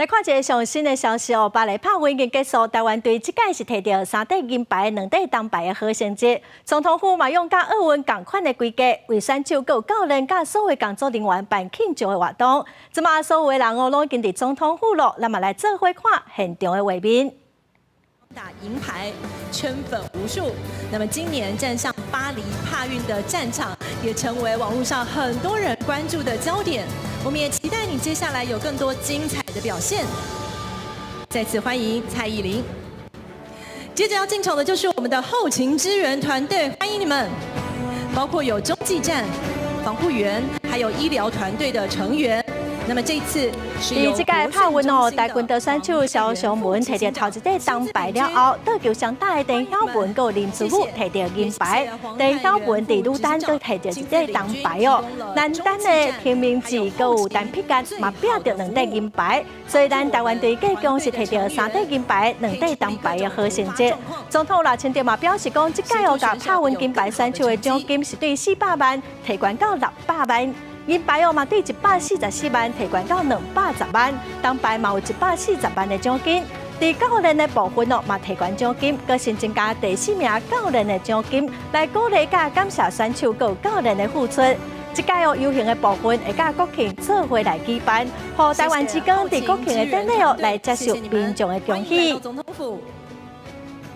来看一个上新的消息哦，芭蕾帕运已经结束，台湾队这届是摕到3块银牌、2块铜牌的好成绩。总统府嘛用甲奥运同款的规格，为选手、教练、甲所有工作人员办庆祝的活动。即马所有的人哦，拢已经伫总统府咯，咱嘛来做伙看现场的画面。 打银牌，圈粉无数。那么今年站上巴黎帕运的战场，也成为网络上很多人关注的焦点。我们也期待你接下来有更多精彩的表现。再次欢迎蔡依林。接着要进场的就是我们的后勤支援团队，欢迎你们，包括有中继站、防护员，还有医疗团队的成员。 那么这一次是由这届帕运哦，台军的选手肖尚文摕到头一块铜牌了后，倒球上大的陈晓文和林志武摕到银牌，陈晓文伫女单都摕到一块铜牌哦。男单的田明志佮有陈匹干嘛拼到2块银牌，所以咱台湾队计共是摕到3块银牌、2块铜牌的好成绩。总统赖清德嘛表示讲，这届哦，甲帕运金牌选手的奖金是对400万提悬到600万。 银牌哦嘛，对144万提悬到210万，铜牌嘛有140万的奖金。伫教练的部分哦，嘛提悬奖金，佮新增加第4名教练的奖金，来鼓励甲感谢选手佮教练的付出。这届哦，游行的部分会甲国庆做伙来举办，和台湾之光伫国庆的典礼哦来接受民众的恭喜。总统府。